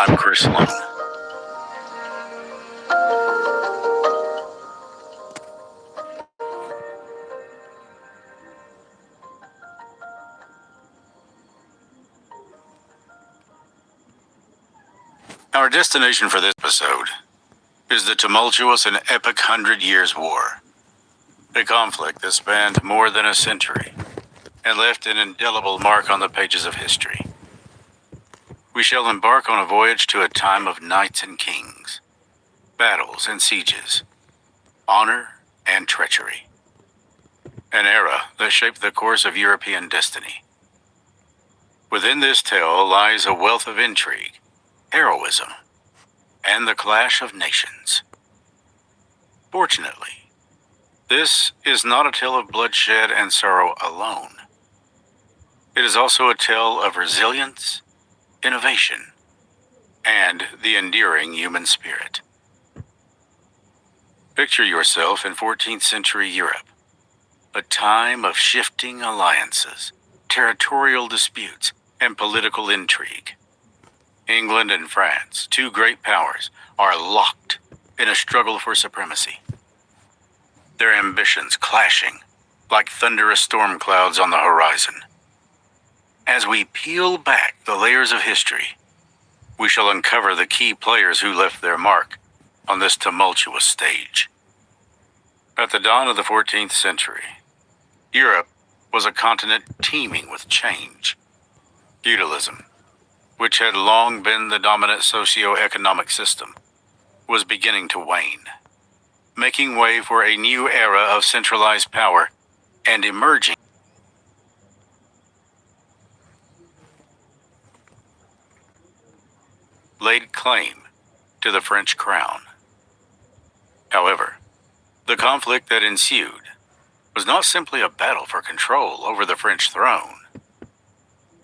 I'm Chris Sloan. Our destination for this episode is the tumultuous and epic 100 Years' War, a conflict that spanned more than a century and left an indelible mark on the pages of history. We shall embark on a voyage to a time of knights and kings, battles and sieges, honor and treachery, an era that shaped the course of European destiny. Within this tale lies a wealth of intrigue, heroism, and the clash of nations. Fortunately, this is not a tale of bloodshed and sorrow alone. It is also a tale of resilience, innovation, and the endearing human spirit. Picture yourself in 14th century Europe, a time of shifting alliances, territorial disputes, and political intrigue. England and France, two great powers, are locked in a struggle for supremacy. Their ambitions clashing like thunderous storm clouds on the horizon. As we peel back the layers of history, we shall uncover the key players who left their mark on this tumultuous stage. At the dawn of the 14th century, Europe was a continent teeming with change. Feudalism, which had long been the dominant socio-economic system, was beginning to wane, making way for a new era of centralized power and emerging laid claim to the French crown. However, the conflict that ensued was not simply a battle for control over the French throne.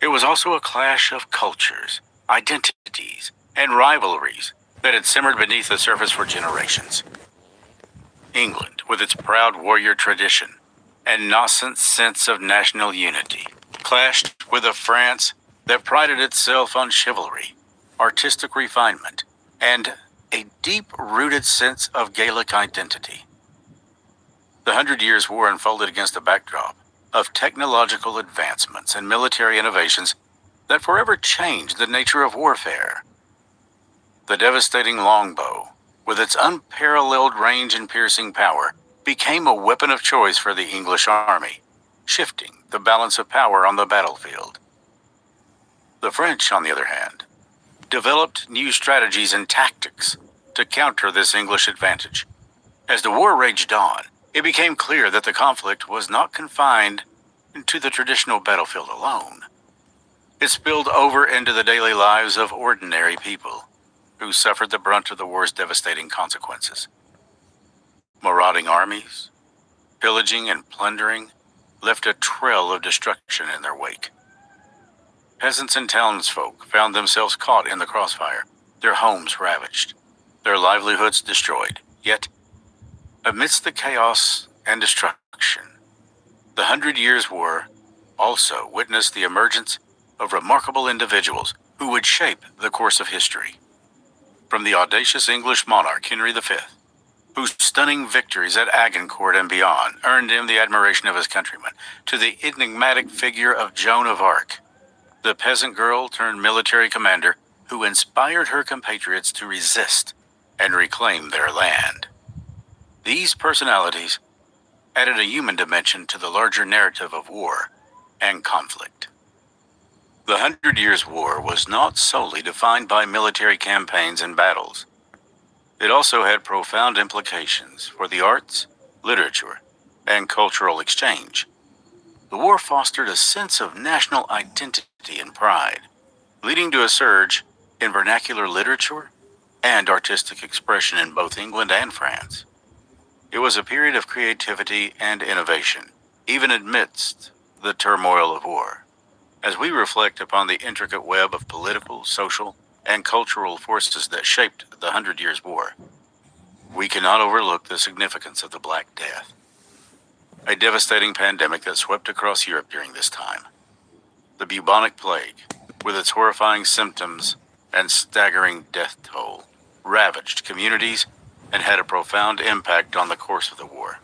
It was also a clash of cultures, identities, and rivalries that had simmered beneath the surface for generations. England, with its proud warrior tradition and nascent sense of national unity, clashed with a France that prided itself on chivalry, artistic refinement, and a deep-rooted sense of Gaelic identity. The 100 Years' War unfolded against a backdrop of technological advancements and military innovations that forever changed the nature of warfare. The devastating longbow, with its unparalleled range and piercing power, became a weapon of choice for the English army, shifting the balance of power on the battlefield. The French, on the other hand, developed new strategies and tactics to counter this English advantage. As the war raged on, it became clear that the conflict was not confined to the traditional battlefield alone. It spilled over into the daily lives of ordinary people who suffered the brunt of the war's devastating consequences. Marauding armies, pillaging and plundering, left a trail of destruction in their wake. Peasants and townsfolk found themselves caught in the crossfire, their homes ravaged, their livelihoods destroyed. Yet, amidst the chaos and destruction, the 100 Years' War also witnessed the emergence of remarkable individuals who would shape the course of history. From the audacious English monarch Henry V, whose stunning victories at Agincourt and beyond earned him the admiration of his countrymen, to the enigmatic figure of Joan of Arc, the peasant girl turned military commander who inspired her compatriots to resist and reclaim their land. These personalities added a human dimension to the larger narrative of war and conflict. The 100 Years' War was not solely defined by military campaigns and battles. It also had profound implications for the arts, literature, and cultural exchange. The war fostered a sense of national identity and pride, leading to a surge in vernacular literature and artistic expression in both England and France. It was a period of creativity and innovation, even amidst the turmoil of war. As we reflect upon the intricate web of political, social, and cultural forces that shaped the 100 Years' War, we cannot overlook the significance of the Black Death, a devastating pandemic that swept across Europe during this time. The bubonic plague, with its horrifying symptoms and staggering death toll ravaged communities and had a profound impact on the course of the war.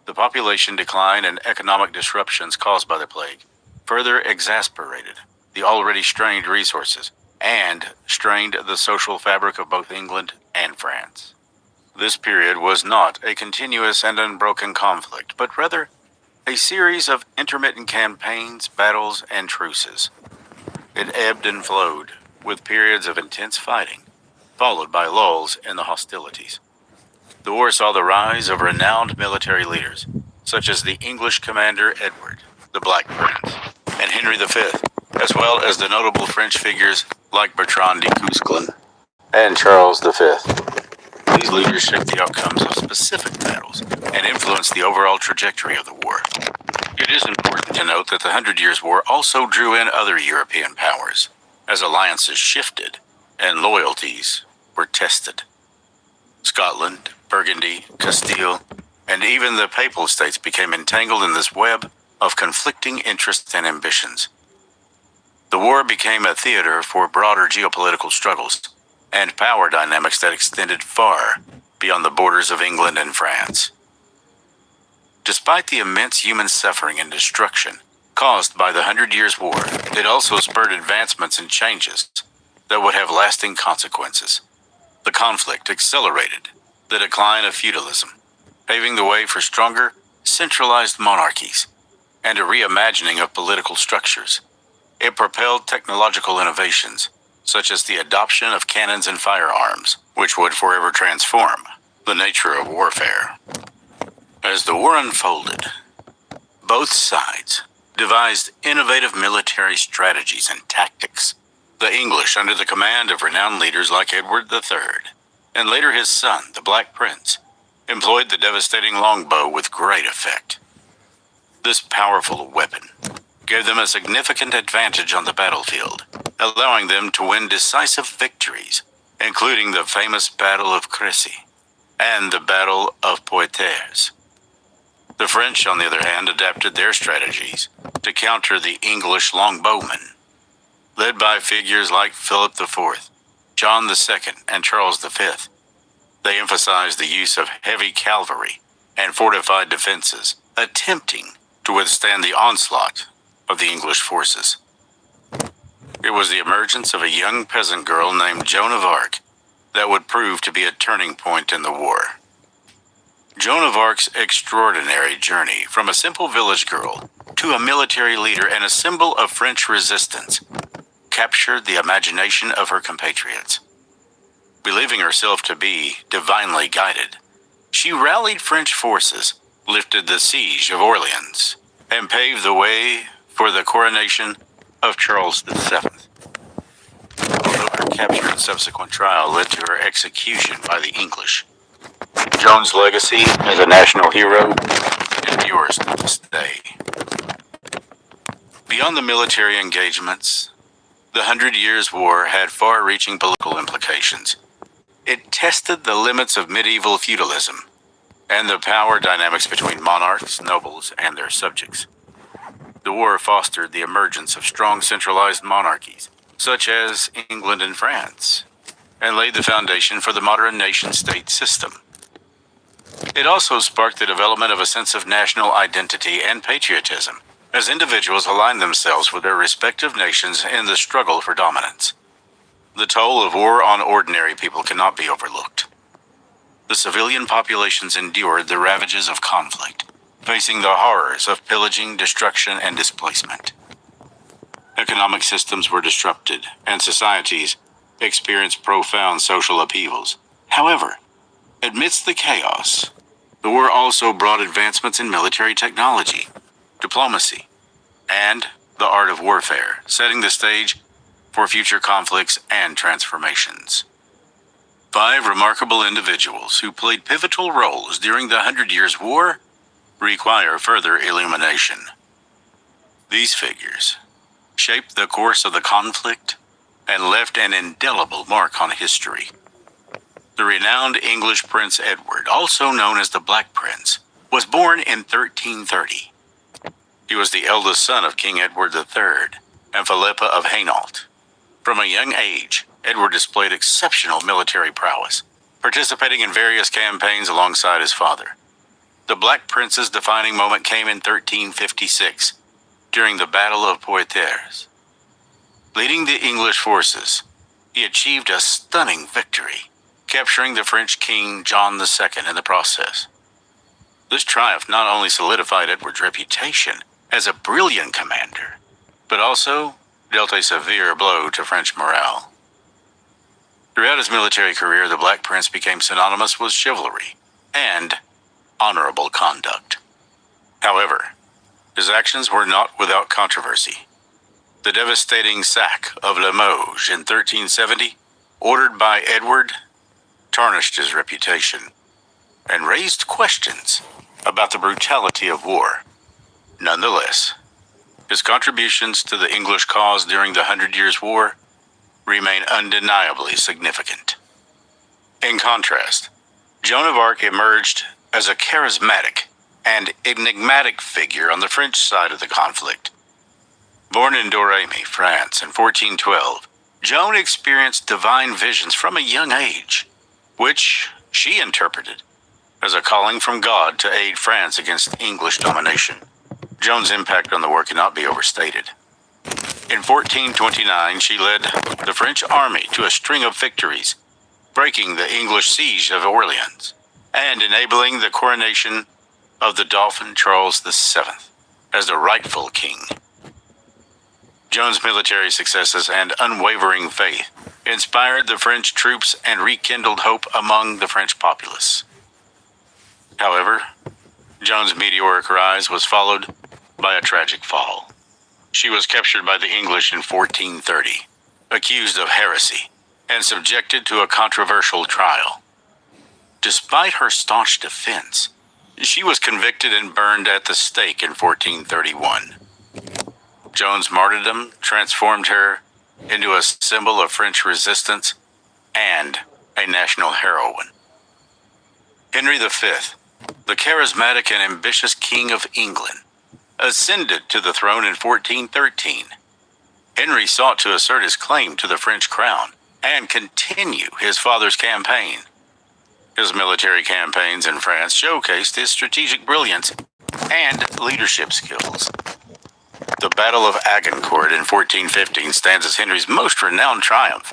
The population decline and economic disruptions caused by the plague further exasperated the already strained resources and strained the social fabric of both England and France. This period was not a continuous and unbroken conflict, but rather a series of intermittent campaigns, battles, and truces. It ebbed and flowed, with periods of intense fighting, followed by lulls in the hostilities. The war saw the rise of renowned military leaders, such as the English commander Edward, the Black Prince, and Henry V, as well as the notable French figures like Bertrand de Cousclin and Charles V. These leaders shaped the outcomes of specific battles and influenced the overall trajectory of the war. It is important to note that the 100 Years' War also drew in other European powers, as alliances shifted and loyalties were tested. Scotland, Burgundy, Castile, and even the Papal States became entangled in this web of conflicting interests and ambitions. The war became a theater for broader geopolitical struggles and power dynamics that extended far beyond the borders of England and France. Despite the immense human suffering and destruction caused by the 100 Years' War, it also spurred advancements and changes that would have lasting consequences. The conflict accelerated the decline of feudalism, paving the way for stronger, centralized monarchies and a reimagining of political structures. It propelled technological innovations, such as the adoption of cannons and firearms, which would forever transform the nature of warfare. As the war unfolded, both sides devised innovative military strategies and tactics. The English, under the command of renowned leaders like Edward III, and later his son, the Black Prince, employed the devastating longbow with great effect. This powerful weapon gave them a significant advantage on the battlefield, allowing them to win decisive victories, including the famous Battle of Crécy and the Battle of Poitiers. The French, on the other hand, adapted their strategies to counter the English longbowmen. Led by figures like Philip IV, John II, and Charles V, they emphasized the use of heavy cavalry and fortified defenses, attempting to withstand the onslaught of the English forces. It was the emergence of a young peasant girl named Joan of Arc that would prove to be a turning point in the war. Joan of Arc's extraordinary journey from a simple village girl to a military leader and a symbol of French resistance captured the imagination of her compatriots. Believing herself to be divinely guided, she rallied French forces, lifted the siege of Orleans, and paved the way for the coronation of Charles VII. Although her capture and subsequent trial led to her execution by the English, Joan's legacy as a national hero endures to this day. Beyond the military engagements, the 100 Years' War had far-reaching political implications. It tested the limits of medieval feudalism and the power dynamics between monarchs, nobles, and their subjects. The war fostered the emergence of strong centralized monarchies, such as England and France, and laid the foundation for the modern nation-state system. It also sparked the development of a sense of national identity and patriotism, as individuals aligned themselves with their respective nations in the struggle for dominance. The toll of war on ordinary people cannot be overlooked. The civilian populations endured the ravages of conflict, facing the horrors of pillaging, destruction, and displacement. Economic systems were disrupted, and societies experienced profound social upheavals. However, amidst the chaos, the war also brought advancements in military technology, diplomacy, and the art of warfare, setting the stage for future conflicts and transformations. 5 remarkable individuals who played pivotal roles during the 100 Years' War require further illumination. These figures shaped the course of the conflict and left an indelible mark on history. The renowned English Prince Edward, also known as the Black Prince, was born in 1330. He was the eldest son of King Edward III and Philippa of Hainault. From a young age, Edward displayed exceptional military prowess, participating in various campaigns alongside his father. The Black Prince's defining moment came in 1356, during the Battle of Poitiers. Leading the English forces, he achieved a stunning victory, capturing the French king John II in the process. This triumph not only solidified Edward's reputation as a brilliant commander, but also dealt a severe blow to French morale. Throughout his military career, the Black Prince became synonymous with chivalry and honorable conduct. However, his actions were not without controversy. The devastating sack of Limoges in 1370, ordered by Edward, tarnished his reputation and raised questions about the brutality of war. Nonetheless, his contributions to the English cause during the 100 Years' War remain undeniably significant. In contrast, Joan of Arc emerged as a charismatic and enigmatic figure on the French side of the conflict. Born in Domremy, France in 1412, Joan experienced divine visions from a young age, which she interpreted as a calling from God to aid France against English domination. Joan's impact on the war cannot be overstated. In 1429, she led the French army to a string of victories, breaking the English siege of Orleans and enabling the coronation of the Dauphin Charles VII as the rightful king. Joan's military successes and unwavering faith inspired the French troops and rekindled hope among the French populace. However, Joan's meteoric rise was followed by a tragic fall. She was captured by the English in 1430, accused of heresy, and subjected to a controversial trial. Despite her staunch defense, she was convicted and burned at the stake in 1431. Joan's martyrdom transformed her into a symbol of French resistance and a national heroine. Henry V, the charismatic and ambitious King of England, ascended to the throne in 1413. Henry sought to assert his claim to the French crown and continue his father's campaign. His military campaigns in France showcased his strategic brilliance and leadership skills. The Battle of Agincourt in 1415 stands as Henry's most renowned triumph.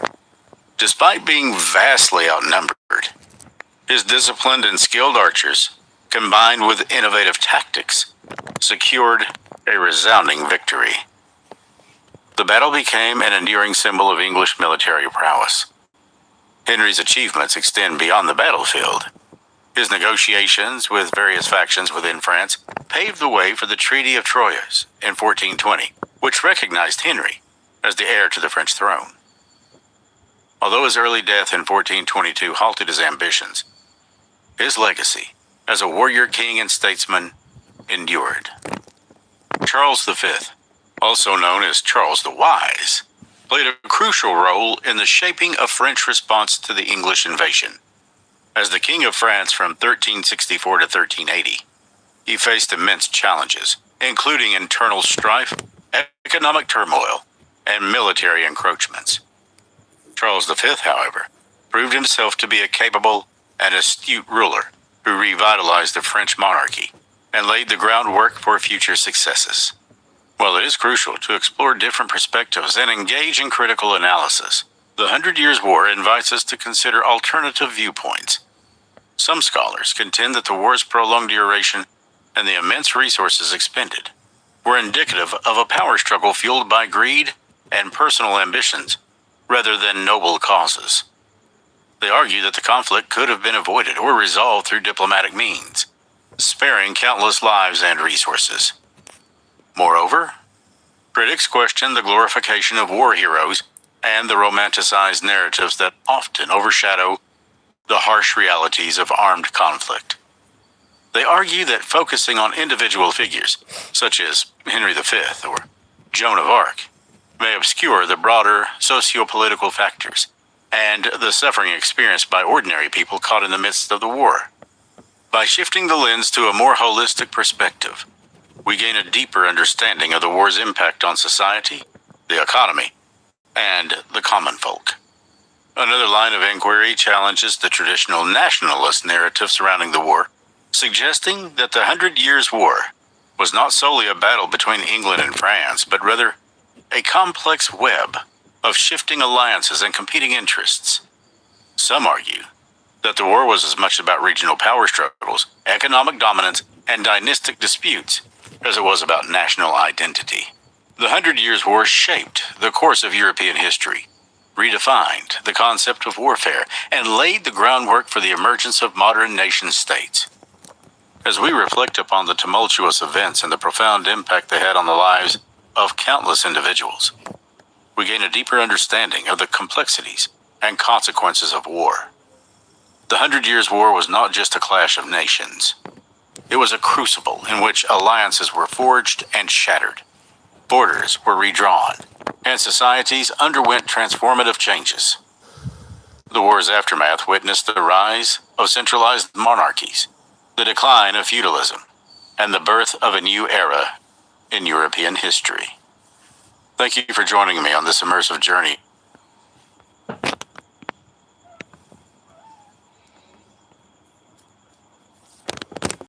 Despite being vastly outnumbered, his disciplined and skilled archers, combined with innovative tactics, secured a resounding victory. The battle became an enduring symbol of English military prowess. Henry's achievements extend beyond the battlefield. His negotiations with various factions within France paved the way for the Treaty of Troyes in 1420, which recognized Henry as the heir to the French throne. Although his early death in 1422 halted his ambitions, his legacy as a warrior king and statesman endured. Charles V, also known as Charles the Wise, played a crucial role in the shaping of French response to the English invasion. As the King of France from 1364 to 1380, he faced immense challenges, including internal strife, economic turmoil, and military encroachments. Charles V, however, proved himself to be a capable and astute ruler who revitalized the French monarchy and laid the groundwork for future successes. While it is crucial to explore different perspectives and engage in critical analysis, the 100 Years' War invites us to consider alternative viewpoints. Some scholars contend that the war's prolonged duration and the immense resources expended were indicative of a power struggle fueled by greed and personal ambitions rather than noble causes. They argue that the conflict could have been avoided or resolved through diplomatic means, sparing countless lives and resources. Moreover, critics question the glorification of war heroes and the romanticized narratives that often overshadow the harsh realities of armed conflict. They argue that focusing on individual figures, such as Henry V or Joan of Arc, may obscure the broader socio-political factors and the suffering experienced by ordinary people caught in the midst of the war. By shifting the lens to a more holistic perspective, we gain a deeper understanding of the war's impact on society, the economy, and the common folk. Another line of inquiry challenges the traditional nationalist narrative surrounding the war, suggesting that the Hundred Years' War was not solely a battle between England and France, but rather a complex web of shifting alliances and competing interests. Some argue that the war was as much about regional power struggles, economic dominance, and dynastic disputes as it was about national identity. The Hundred Years' War shaped the course of European history, redefined the concept of warfare, and laid the groundwork for the emergence of modern nation-states. As we reflect upon the tumultuous events and the profound impact they had on the lives of countless individuals, we gain a deeper understanding of the complexities and consequences of war. The Hundred Years' War was not just a clash of nations. It was a crucible in which alliances were forged and shattered, borders were redrawn, and societies underwent transformative changes. The war's aftermath witnessed the rise of centralized monarchies, the decline of feudalism, and the birth of a new era in European history. Thank you for joining me on this immersive journey